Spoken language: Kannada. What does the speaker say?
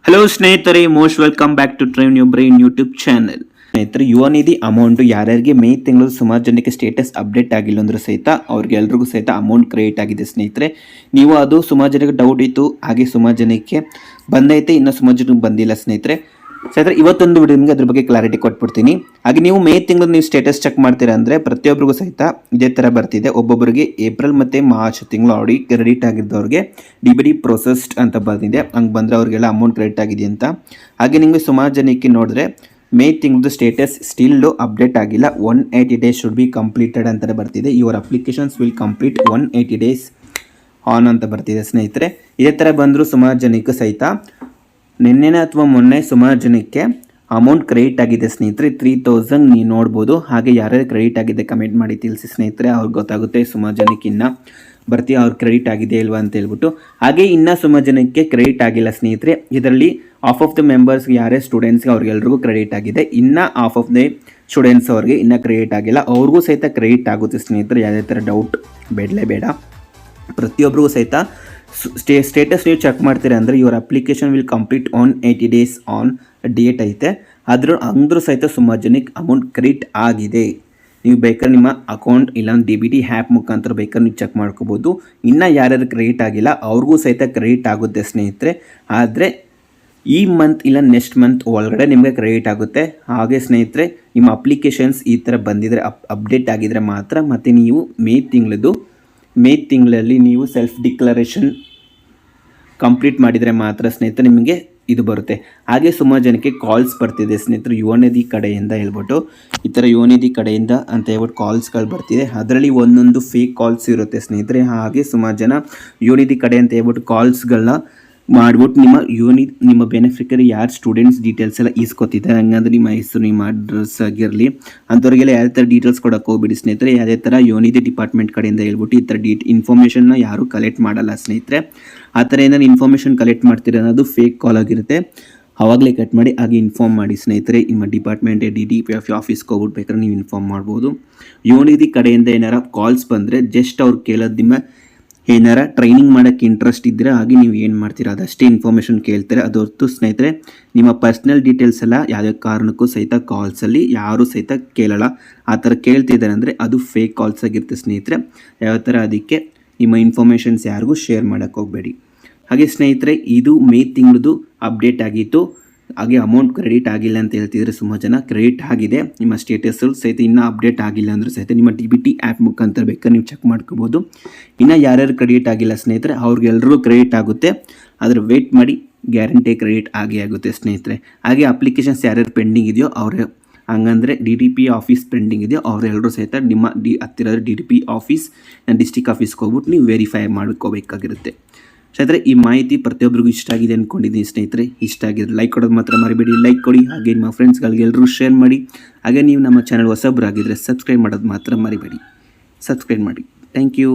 ಹಲೋ ಸ್ನೇಹಿತರೆ, most welcome back to train your brain YouTube channel. ಸ್ನೇಹಿತರೆ, ಯುವ ನಿಧಿ ಅಮೌಂಟ್ ಯಾರ್ಯಾರಿಗೆ ಮೇ ತಿಂಗಳು ಸುಮಾರು ಜನಕ್ಕೆ ಸ್ಟೇಟಸ್ ಅಪ್ಡೇಟ್ ಆಗಿಲ್ಲ ಅಂದ್ರೂ ಸಹಿತ ಅವ್ರಿಗೆ ಎಲ್ರಿಗೂ ಸಹಿತ ಅಮೌಂಟ್ ಕ್ರಿಯೇಟ್ ಆಗಿದೆ. ಸ್ನೇಹಿತರೆ, ನೀವು ಅದು ಸುಮಾರು ಜನಕ್ಕೆ ಡೌಟ್ ಇತ್ತು, ಹಾಗೆ ಸುಮಾರು ಜನಕ್ಕೆ ಬಂದೈತೆ, ಇನ್ನೂ ಸುಮಾರು ಜನಕ್ಕೆ ಬಂದಿಲ್ಲ. ಸ್ನೇಹಿತರೆ, ಇವತ್ತೊಂದು ವಿಡಿಯೋ ನಿಮಗೆ ಅದ್ರ ಬಗ್ಗೆ ಕ್ಲಾರಿಟಿ ಕೊಟ್ಬಿಡ್ತೀನಿ. ಹಾಗೆ ನೀವು ಮೇ ತಿಂಗಳು ನೀವು ಸ್ಟೇಟಸ್ ಚೆಕ್ ಮಾಡ್ತೀರಾ ಅಂದರೆ ಪ್ರತಿಯೊಬ್ಬರಿಗೂ ಸಹಿತ ಇದೇ ಥರ ಬರ್ತಿದೆ. ಒಬ್ಬೊಬ್ಬರಿಗೆ ಏಪ್ರಿಲ್ ಮತ್ತು ಮಾರ್ಚ್ ತಿಂಗಳು ಆಡಿ ಕ್ರೆಡಿಟ್ ಆಗಿದ್ದವ್ರಿಗೆ DBT ಪ್ರೊಸೆಸ್ಡ್ ಅಂತ ಬಂದಿದೆ. ಹಂಗೆ ಬಂದರೆ ಅವ್ರಿಗೆಲ್ಲ ಅಮೌಂಟ್ ಕ್ರೆಡಿಟ್ ಆಗಿದೆ ಅಂತ. ಹಾಗೆ ನಿಮಗೆ ಸುಮಾರು ಜನಕ್ಕೆ ನೋಡಿದ್ರೆ ಮೇ ತಿಂಗಳದ್ದು ಸ್ಟೇಟಸ್ ಸ್ಟಿಲ್ಲು ಅಪ್ಡೇಟ್ ಆಗಿಲ್ಲ. 180 ಡೇಸ್ ಶುಡ್ ಬಿ ಕಂಪ್ಲೀಟೆಡ್ ಅಂತ ಬರ್ತಿದೆ. Your applications will complete 180 days on ಅಂತ ಬರ್ತಿದೆ. ಸ್ನೇಹಿತರೆ, ಇದೇ ಥರ ಬಂದರೂ ಸುಮಾರು ಜನಕ್ಕೆ ಸಹಿತ ನಿನ್ನೆನೇ ಅಥವಾ ಮೊನ್ನೆ ಸುಮಾರು ಜನಕ್ಕೆ ಅಮೌಂಟ್ ಕ್ರೆಡಿಟ್ ಆಗಿದೆ. ಸ್ನೇಹಿತರೆ, 3000 ನೀವು ನೋಡ್ಬೋದು. ಹಾಗೆ ಯಾರ್ಯಾರು ಕ್ರೆಡಿಟ್ ಆಗಿದೆ ಕಮೆಂಟ್ ಮಾಡಿ ತಿಳಿಸಿ ಸ್ನೇಹಿತರೆ, ಅವ್ರಿಗೆ ಗೊತ್ತಾಗುತ್ತೆ ಸುಮಾರು ಜನಕ್ಕೆ ಇನ್ನೂ ಬರ್ತೀವಿ ಅವ್ರು ಕ್ರೆಡಿಟ್ ಆಗಿದೆ ಇಲ್ವಾ ಅಂತ ಹೇಳ್ಬಿಟ್ಟು. ಹಾಗೆ ಇನ್ನೂ ಸುಮಾರು ಜನಕ್ಕೆ ಕ್ರೆಡಿಟ್ ಆಗಿಲ್ಲ. ಸ್ನೇಹಿತರೆ, ಇದರಲ್ಲಿ ಆಫ್ ಆಫ್ ದ ಮೆಂಬರ್ಸ್ಗೆ ಯಾರೇ ಸ್ಟೂಡೆಂಟ್ಸ್ಗೆ ಅವ್ರಿಗೆಲ್ರಿಗೂ ಕ್ರೆಡಿಟ್ ಆಗಿದೆ. ಇನ್ನು ಆಫ್ ಆಫ್ ದ ಸ್ಟೂಡೆಂಟ್ಸ್ ಅವ್ರಿಗೆ ಇನ್ನೂ ಕ್ರೆಡಿಟ್ ಆಗಿಲ್ಲ. ಅವ್ರಿಗೂ ಸಹಿತ ಕ್ರೆಡಿಟ್ ಆಗುತ್ತೆ. ಸ್ನೇಹಿತರೆ, ಯಾವುದೇ ಥರ ಡೌಟ್ ಬೇಡ. ಪ್ರತಿಯೊಬ್ಬರಿಗೂ ಸಹಿತ ಸ್ಟೇಟಸ್ ನೀವು ಚೆಕ್ ಮಾಡ್ತೀರಾ ಅಂದರೆ your application will complete 180 days on date ಐತೆ. ಅಂದ್ರೂ ಸಹಿತ ಸುಮಾರು ಜನಕ್ಕೆ ಅಮೌಂಟ್ ಕ್ರೆಡಿಟ್ ಆಗಿದೆ. ನೀವು ಬೇಕಾದ್ರೆ ನಿಮ್ಮ ಅಕೌಂಟ್ ಇಲ್ಲ DBT ಆ್ಯಪ್ ಮುಖಾಂತರ ಬೇಕಾದ್ರೆ ನೀವು ಚೆಕ್ ಮಾಡ್ಕೋಬೋದು. ಇನ್ನು ಯಾರ್ಯಾರು ಕ್ರೆಡಿಟ್ ಆಗಿಲ್ಲ ಅವ್ರಿಗೂ ಸಹಿತ ಕ್ರೆಡಿಟ್ ಆಗುತ್ತೆ. ಸ್ನೇಹಿತರೆ, ಆದರೆ ಈ ಮಂತ್ ಇಲ್ಲ ನೆಕ್ಸ್ಟ್ ಮಂತ್ ಒಳಗಡೆ ನಿಮಗೆ ಕ್ರೆಡಿಟ್ ಆಗುತ್ತೆ. ಹಾಗೆ ಸ್ನೇಹಿತರೆ, ನಿಮ್ಮ ಅಪ್ಲಿಕೇಶನ್ಸ್ ಈ ಥರ ಬಂದಿದ್ರೆ ಅಪ್ಡೇಟ್ ಆಗಿದ್ರೆ ಮಾತ್ರ, ಮತ್ತು ನೀವು ಮೇ ತಿಂಗಳಲ್ಲಿ ನೀವು ಸೆಲ್ಫ್ ಡಿಕ್ಲರೇಷನ್ ಕಂಪ್ಲೀಟ್ ಮಾಡಿದರೆ ಮಾತ್ರ ಸ್ನೇಹಿತರೆ ನಿಮಗೆ ಇದು ಬರುತ್ತೆ. ಹಾಗೆ ಸುಮಾರು ಜನಕ್ಕೆ ಕಾಲ್ಸ್ ಬರ್ತಿದೆ. ಸ್ನೇಹಿತರು, ಯುವ ನಿಧಿ ಕಡೆಯಿಂದ ಹೇಳ್ಬಿಟ್ಟು ಈ ಥರ ಯುವ ನಿಧಿ ಕಡೆಯಿಂದ ಅಂತ ಹೇಳ್ಬಿಟ್ಟು ಕಾಲ್ಸ್ಗಳು ಬರ್ತಿದೆ. ಅದರಲ್ಲಿ ಒಂದೊಂದು ಫೇಕ್ ಕಾಲ್ಸ್ ಇರುತ್ತೆ. ಸ್ನೇಹಿತರೆ, ಹಾಗೆ ಸುಮಾರು ಜನ ಯುವ ನಿಧಿ ಕಡೆ ಅಂತ ಹೇಳ್ಬಿಟ್ಟು ಕಾಲ್ಸ್ಗಳನ್ನ ಮಾಡ್ಬಿಟ್ಟು ನಿಮ್ಮ ಬೆನಿಫಿಷರಿ ಯಾರು ಸ್ಟೂಡೆಂಟ್ಸ್ ಡೀಟೇಲ್ಸ್ ಎಲ್ಲ ಈಸ್ಕೊತಿದ್ದಾರೆ. ಹಂಗಂದ್ರೆ ನಿಮ್ಮ ಹೆಸರು, ನಿಮ್ಮ ಅಡ್ರೆಸ್ ಆಗಿರಲಿ ಅಂಥವ್ರಿಗೆಲ್ಲ ಯಾವುದೇ ಥರ ಡೀಟೇಲ್ಸ್ ಕೊಡೋಕೆ ಹೋಗ್ಬಿಡಿ. ಸ್ನೇಹಿತರೆ, ಯಾವುದೇ ಥರ ಯುವನಿಧಿ ಡಿಪಾರ್ಟ್ಮೆಂಟ್ ಕಡೆಯಿಂದ ಹೇಳ್ಬಿಟ್ಟು ಈ ಥರ ಇನ್ಫಾರ್ಮೇಷನ್ನ ಯಾರೂ ಕಲೆಕ್ಟ್ ಮಾಡಲ್ಲ. ಸ್ನೇಹಿತರೆ, ಆ ಥರ ಏನಾದ್ರು ಇನ್ಫಾರ್ಮೇಷನ್ ಕಲೆಕ್ಟ್ ಮಾಡ್ತೀರ ಅನ್ನೋದು ಫೇಕ್ ಕಾಲ್ ಆಗಿರುತ್ತೆ. ಆವಾಗಲೇ ಕಟ್ ಮಾಡಿ ಹಾಗೆ ಇನ್ಫಾರ್ಮ್ ಮಾಡಿ. ಸ್ನೇಹಿತರೆ, ನಿಮ್ಮ ಡಿಪಾರ್ಟ್ಮೆಂಟ್ DDP ಆಫೀಸ್ಗೆ ಹೋಗ್ಬಿಟ್ಟು ಬೇಕಾದ್ರೆ ನೀವು ಇನ್ಫಾರ್ಮ್ ಮಾಡ್ಬೋದು. ಯುವನಿಧಿ ಕಡೆಯಿಂದ ಏನಾರ ಕಾಲ್ಸ್ ಬಂದರೆ ಜಸ್ಟ್ ಅವ್ರು ಕೇಳೋದು ನಿಮ್ಮ ಏನಾರ ಟ್ರೈನಿಂಗ್ ಮಾಡೋಕ್ಕೆ ಇಂಟ್ರೆಸ್ಟ್ ಇದ್ದರೆ ಹಾಗೆ ನೀವು ಏನು ಮಾಡ್ತೀರಾ ಅದಷ್ಟೇ ಇನ್ಫಾರ್ಮೇಷನ್ ಕೇಳ್ತಾರೆ. ಅದು ಹೊರತು ಸ್ನೇಹಿತರೆ, ನಿಮ್ಮ ಪರ್ಸ್ನಲ್ ಡೀಟೇಲ್ಸ್ ಎಲ್ಲ ಯಾವುದೇ ಕಾರಣಕ್ಕೂ ಸಹಿತ ಕಾಲ್ಸಲ್ಲಿ ಯಾರೂ ಸಹಿತ ಕೇಳಲ್ಲ. ಆ ಥರ ಕೇಳ್ತಿದ್ದಾರೆ ಅಂದರೆ ಅದು ಫೇಕ್ ಕಾಲ್ಸ್ ಆಗಿರುತ್ತೆ. ಸ್ನೇಹಿತರೆ, ಯಾವ ಥರ ಅದಕ್ಕೆ ನಿಮ್ಮ ಇನ್ಫಾರ್ಮೇಷನ್ಸ್ ಯಾರಿಗೂ ಶೇರ್ ಮಾಡೋಕ್ಕೆ ಹೋಗಬೇಡಿ. ಹಾಗೆ ಸ್ನೇಹಿತರೆ, ಇದು ಮೇ ತಿಂಗಳದು ಅಪ್ಡೇಟ್ ಆಗಿತ್ತು. ಹಾಗೆ ಅಮೌಂಟ್ ಕ್ರೆಡಿಟ್ ಆಗಿಲ್ಲ ಅಂತ ಹೇಳ್ತಿದ್ರೆ ಸುಮಾರು ಜನ ಕ್ರೆಡಿಟ್ ಆಗಿದೆ. ನಿಮ್ಮ ಸ್ಟೇಟಸ್ಸಲ್ಲಿ ಸಹಿತ ಇನ್ನೂ ಅಪ್ಡೇಟ್ ಆಗಿಲ್ಲ ಅಂದರೆ ಸಹಿತ ನಿಮ್ಮ DBT ಆ್ಯಪ್ ಮುಖಾಂತರ ಬೇಕಾದ್ರೆ ನೀವು ಚೆಕ್ ಮಾಡ್ಕೋಬೋದು. ಇನ್ನು ಯಾರ್ಯಾರು ಕ್ರೆಡಿಟ್ ಆಗಿಲ್ಲ ಸ್ನೇಹಿತರೆ ಅವ್ರಿಗೆಲ್ಲರಿಗೂ ಕ್ರೆಡಿಟ್ ಆಗುತ್ತೆ. ಆದರೆ ವೆಯ್ಟ್ ಮಾಡಿ, ಗ್ಯಾರಂಟಿ ಕ್ರೆಡಿಟ್ ಆಗುತ್ತೆ ಸ್ನೇಹಿತರೆ. ಹಾಗೆ ಅಪ್ಲಿಕೇಶನ್ಸ್ ಯಾರ್ಯಾರು ಪೆಂಡಿಂಗ್ ಇದೆಯೋ ಅವ್ರ ಹಂಗಂದರೆ DDP ಆಫೀಸ್ ಪೆಂಡಿಂಗ್ ಇದೆಯೋ ಅವರೆಲ್ಲರೂ ಸಹಿತ ನಿಮ್ಮ ಹತ್ತಿರದ DDP ಆಫೀಸ್ ಡಿಸ್ಟಿಕ್ ಆಫೀಸ್ಗೆ ಹೋಗ್ಬಿಟ್ಟು ನೀವು ವೆರಿಫೈ ಮಾಡ್ಕೋಬೇಕಾಗಿರುತ್ತೆ. ಸ್ನೇಹಿತರೆ, ಈ ಮಾಹಿತಿ ಪ್ರತಿಯೊಬ್ಬರಿಗೂ ಇಷ್ಟ ಆಗಿದೆ ಅಂದ್ಕೊಂಡಿದ್ದೀನಿ. ಸ್ನೇಹಿತರೆ, ಇಷ್ಟ ಆಗಿದ್ರೆ ಲೈಕ್ ಕೊಡೋದು ಮಾತ್ರ ಮರಿಬೇಡಿ. ಲೈಕ್ ಕೊಡಿ, ಹಾಗೆ ನಿಮ್ಮ ಫ್ರೆಂಡ್ಸ್ಗಳಿಗೆ ಎಲ್ಲರೂ ಶೇರ್ ಮಾಡಿ. ಹಾಗೆ ನೀವು ನಮ್ಮ ಚಾನಲ್ ಹೊಸಬ್ರಾಗಿದ್ದರೆ ಸಬ್ಸ್ಕ್ರೈಬ್ ಮಾಡೋದು ಮಾತ್ರ ಮರಿಬೇಡಿ. ಸಬ್ಸ್ಕ್ರೈಬ್ ಮಾಡಿ. Thank you.